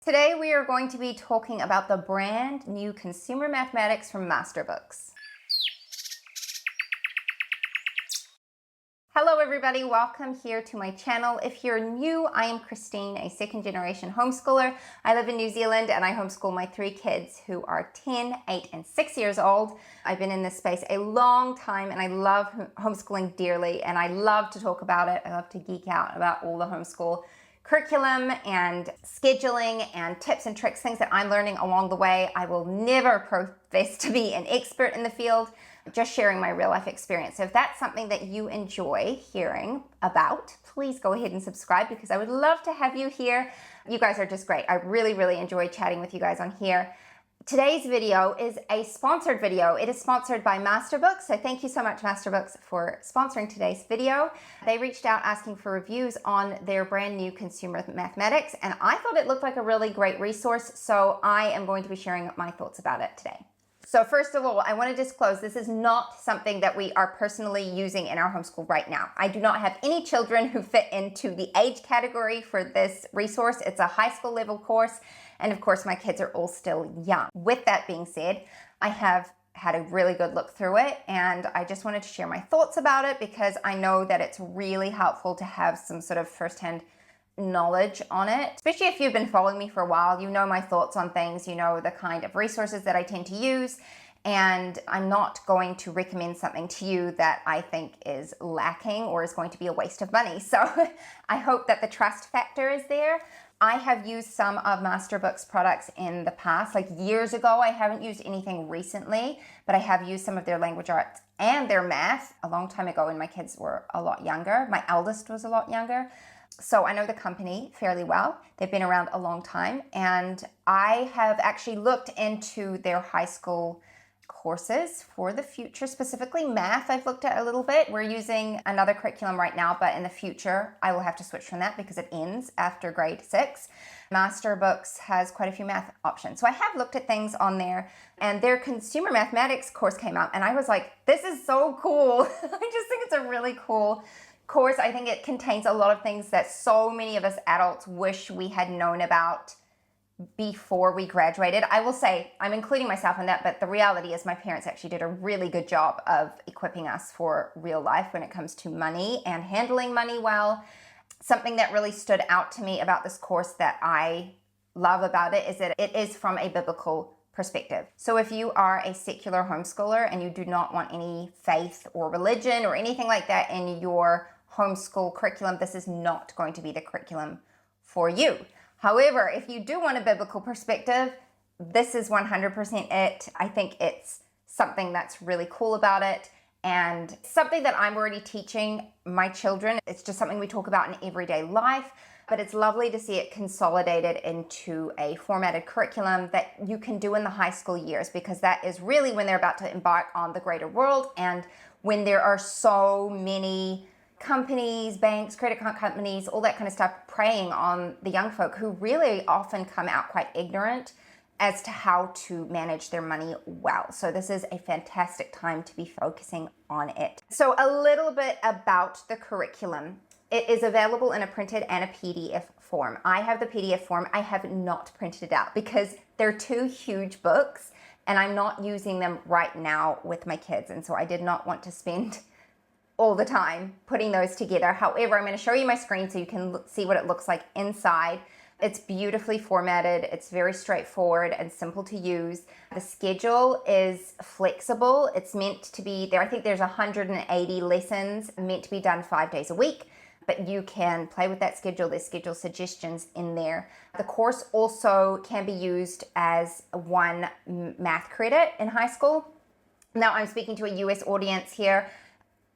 Today we are going to be talking about the brand new Consumer Mathematics from MasterBooks. Hello everybody, welcome here to my channel. If you're new, I am Christine, a second generation homeschooler. I live in New Zealand and I homeschool my three kids who are 10, 8, and 6 years old. I've been in this space a long time and I love homeschooling dearly and I love to talk about it. I love to geek out about all the homeschool curriculum and scheduling and tips and tricks, things that I'm learning along the way. I will never profess to be an expert in the field, just sharing my real life experience. So if that's something that you enjoy hearing about, please go ahead and subscribe because I would love to have you here. You guys are just great. I really enjoy chatting with you guys on here. Today's video is a sponsored video. It is sponsored by MasterBooks. So thank you so much, MasterBooks, for sponsoring today's video. They reached out asking for reviews on their brand new Consumer Mathematics, and I thought it looked like a really great resource, so I am going to be sharing my thoughts about it today. So first of all, I want to disclose this is not something that we are personally using in our homeschool right now. I do not have any children who fit into the age category for this resource. It's a high school level course. And of course, my kids are all still young. With that being said, I have had a really good look through it and I just wanted to share my thoughts about it because I know that it's really helpful to have some sort of firsthand knowledge on it. Especially if you've been following me for a while, you know my thoughts on things, you know the kind of resources that I tend to use, and I'm not going to recommend something to you that I think is lacking or is going to be a waste of money. So I hope that the trust factor is there. I have used some of MasterBooks products in the past, like years ago. I haven't used anything recently, but I have used some of their language arts and their math a long time ago when my kids were a lot younger. My eldest was a lot younger. So I know the company fairly well. They've been around a long time, and I have actually looked into their high school courses for the future, specifically math. I've looked at a little bit. We're using another curriculum right now, but in the future, I will have to switch from that because it ends after grade 6. MasterBooks has quite a few math options. So I have looked at things on there, and their Consumer Mathematics course came out, and I was like, this is so cool. I just think it's a really cool course. I think it contains a lot of things that so many of us adults wish we had known about before we graduated. I will say, I'm including myself in that, but the reality is my parents actually did a really good job of equipping us for real life when it comes to money and handling money well. Something that really stood out to me about this course that I love about it is that it is from a biblical perspective. So if you are a secular homeschooler and you do not want any faith or religion or anything like that in your homeschool curriculum, this is not going to be the curriculum for you. However, if you do want a biblical perspective, this is 100% it. I think it's something that's really cool about it and something that I'm already teaching my children. It's just something we talk about in everyday life, but it's lovely to see it consolidated into a formatted curriculum that you can do in the high school years, because that is really when they're about to embark on the greater world and when there are so many companies, banks, credit card companies, all that kind of stuff preying on the young folk who really often come out quite ignorant as to how to manage their money well. So this is a fantastic time to be focusing on it. So a little bit about the curriculum. It is available in a printed and a PDF form. I have the PDF form. I have not printed it out because they're two huge books and I'm not using them right now with my kids. And so I did not want to spend all the time putting those together. However, I'm going to show you my screen so you can see what it looks like inside. It's beautifully formatted. It's very straightforward and simple to use. The schedule is flexible. It's meant to be there. I think there's 180 lessons meant to be done 5 days a week, but you can play with that schedule. There's schedule suggestions in there. The course also can be used as one math credit in high school. Now I'm speaking to a US audience here.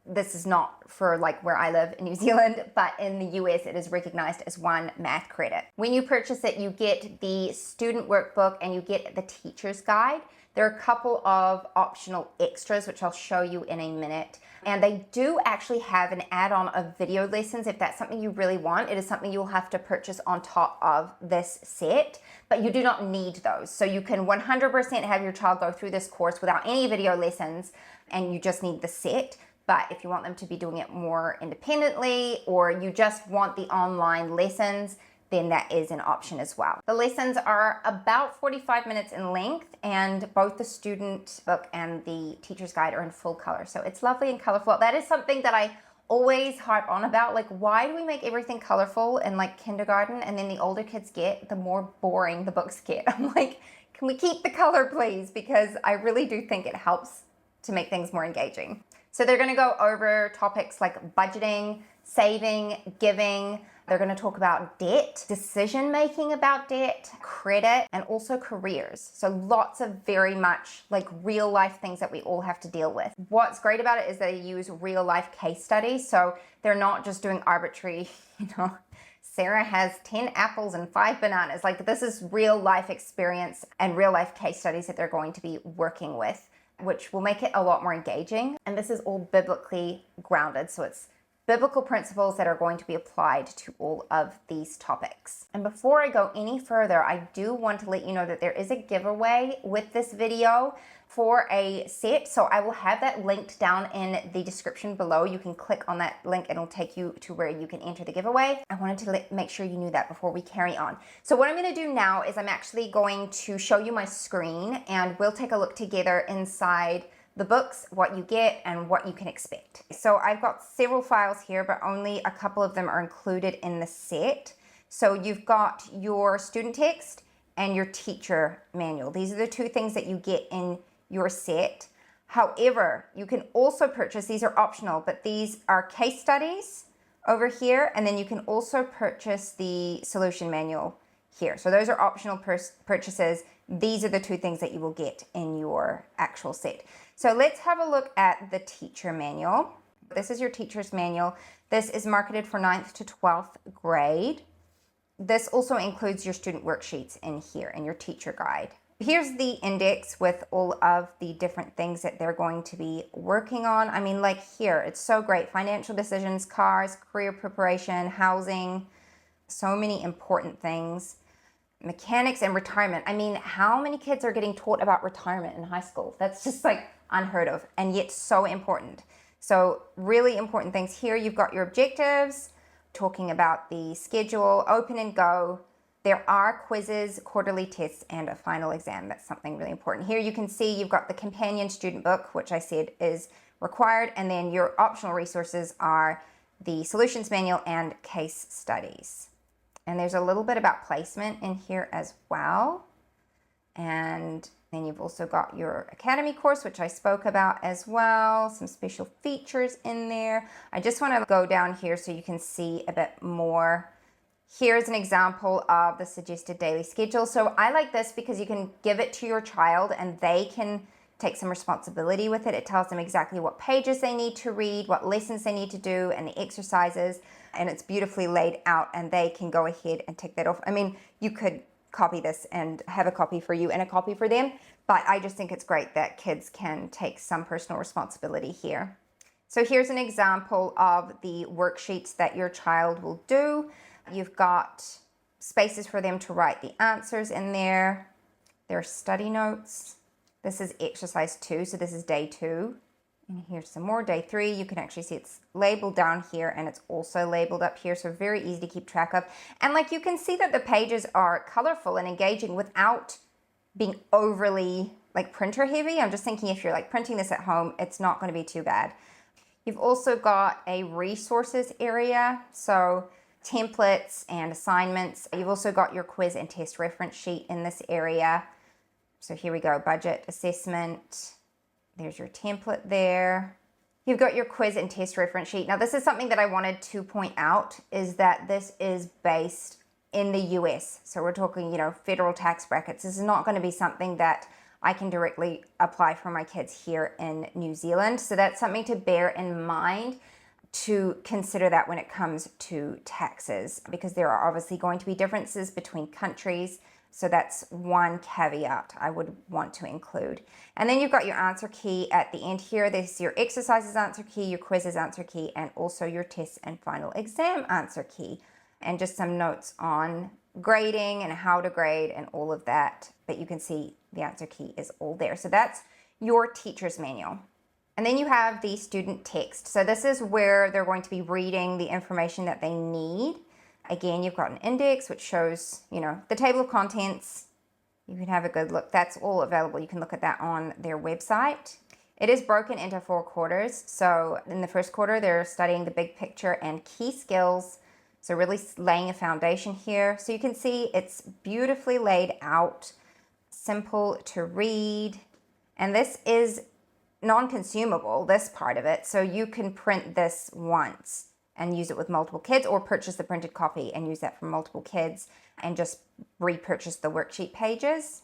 This is not for like where I live in New Zealand, but in the US it is recognized as one math credit. When you purchase it, you get the student workbook and you get the teacher's guide. There are a couple of optional extras, which I'll show you in a minute. And they do actually have an add-on of video lessons if that's something you really want. It is something you'll have to purchase on top of this set, but you do not need those. So you can 100% have your child go through this course without any video lessons, and you just need the set. But if you want them to be doing it more independently, or you just want the online lessons, then that is an option as well. The lessons are about 45 minutes in length, and both the student book and the teacher's guide are in full color. So it's lovely and colorful. That is something that I always harp on about, like, why do we make everything colorful in like kindergarten, and then the older kids get, the more boring the books get. I'm like, can we keep the color, please? Because I really do think it helps to make things more engaging. So they're going to go over topics like budgeting, saving, giving. They're going to talk about debt, decision making about debt, credit, and also careers. So lots of very much like real life things that we all have to deal with. What's great about it is they use real life case studies. So they're not just doing arbitrary, Sarah has 10 apples and 5 bananas. Like, this is real life experience and real life case studies that they're going to be working with, which will make it a lot more engaging. And this is all biblically grounded. So it's biblical principles that are going to be applied to all of these topics. And before I go any further, I do want to let you know that there is a giveaway with this video for a set. So I will have that linked down in the description below. You can click on that link and it'll take you to where you can enter the giveaway. I wanted to make sure you knew that before we carry on. So what I'm going to do now is I'm actually going to show you my screen, and we'll take a look together inside the books, what you get and what you can expect. So I've got several files here, but only a couple of them are included in the set. So you've got your student text and your teacher manual. These are the two things that you get in your set. However, you can also purchase, these are optional, but these are case studies over here, and then you can also purchase the solution manual here. So those are optional purchases. These are the two things that you will get in your actual set. So let's have a look at the teacher manual. This is your teacher's manual. This is marketed for 9th to 12th grade. This also includes your student worksheets in here and your teacher guide. Here's the index with all of the different things that they're going to be working on. I mean, like here, it's so great. Financial decisions, cars, career preparation, housing, so many important things. Mechanics and retirement. I mean, how many kids are getting taught about retirement in high school? That's just like unheard of, and yet so important. So really important things here. You've got your objectives, talking about the schedule, open and go. There are quizzes, quarterly tests, and a final exam. That's something really important. Here you can see you've got the companion student book, which I said is required, and then your optional resources are the solutions manual and case studies. And there's a little bit about placement in here as well. And then you've also got your academy course, which I spoke about as well. Some special features in there. I just want to go down here so you can see a bit more. Here's an example of the suggested daily schedule. So I like this because you can give it to your child and they can take some responsibility with it. It tells them exactly what pages they need to read, what lessons they need to do, and the exercises. And it's beautifully laid out, and they can go ahead and tick that off. I mean, you could copy this and have a copy for you and a copy for them, but I just think it's great that kids can take some personal responsibility here. So here's an example of the worksheets that your child will do. You've got spaces for them to write the answers in there. There are study notes. This is exercise 2, so this is day 2. And here's some more, day 3. You can actually see it's labeled down here, and it's also labeled up here, so very easy to keep track of. And like you can see that the pages are colorful and engaging without being overly like printer heavy. I'm just thinking if you're like printing this at home, it's not going to be too bad. You've also got a resources area, so templates and assignments. You've also got your quiz and test reference sheet in this area. So here we go, budget, assessment. There's your template there. You've got your quiz and test reference sheet. Now this is something that I wanted to point out, is that this is based in the US. So we're talking, federal tax brackets. This is not going to be something that I can directly apply for my kids here in New Zealand. So that's something to bear in mind, to consider that when it comes to taxes, because there are obviously going to be differences between countries. So that's one caveat I would want to include. And then you've got your answer key at the end here. This is your exercises answer key, your quizzes answer key, and also your tests and final exam answer key. And just some notes on grading and how to grade and all of that. But you can see the answer key is all there. So that's your teacher's manual. And then you have the student text. So this is where they're going to be reading the information that they need. Again, you've got an index which shows, the table of contents. You can have a good look. That's all available. You can look at that on their website. It is broken into 4 quarters. So in the first quarter, they're studying the big picture and key skills. So really laying a foundation here. So you can see it's beautifully laid out, simple to read. And this is non-consumable, this part of it. So you can print this once and use it with multiple kids, or purchase the printed copy and use that for multiple kids and just repurchase the worksheet pages.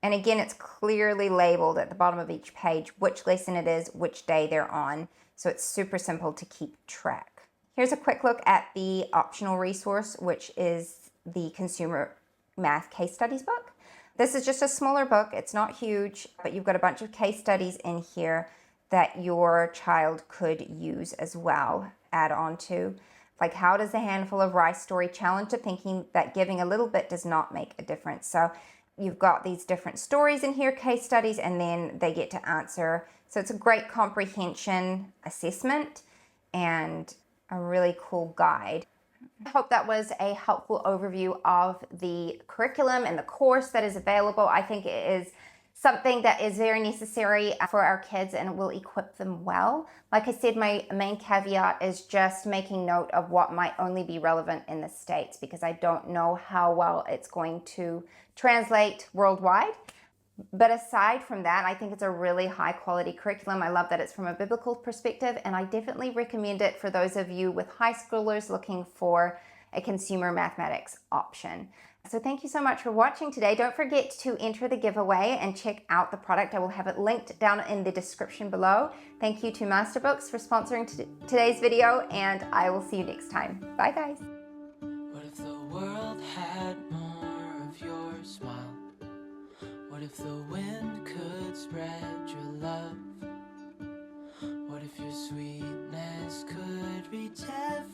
And again, it's clearly labeled at the bottom of each page which lesson it is, which day they're on. So it's super simple to keep track. Here's a quick look at the optional resource, which is the Consumer Math Case Studies book. This is just a smaller book. It's not huge, but you've got a bunch of case studies in here that your child could use as well, add on to. Like, how does the handful of rice story challenge to thinking that giving a little bit does not make a difference? So you've got these different stories in here, case studies, and then they get to answer. So it's a great comprehension assessment and a really cool guide. I hope that was a helpful overview of the curriculum and the course that is available. I think it is something that is very necessary for our kids and will equip them well. Like I said, my main caveat is just making note of what might only be relevant in the States, because I don't know how well it's going to translate worldwide. But aside from that, I think it's a really high quality curriculum. I love that it's from a biblical perspective, and I definitely recommend it for those of you with high schoolers looking for a consumer mathematics option. So thank you so much for watching today. Don't forget to enter the giveaway and check out the product. I will have it linked down in the description below. Thank you to MasterBooks for sponsoring today's video, and I will see you next time. Bye, guys. What if the world had more of your smile? What if the wind could spread your love? What if your sweetness could reach every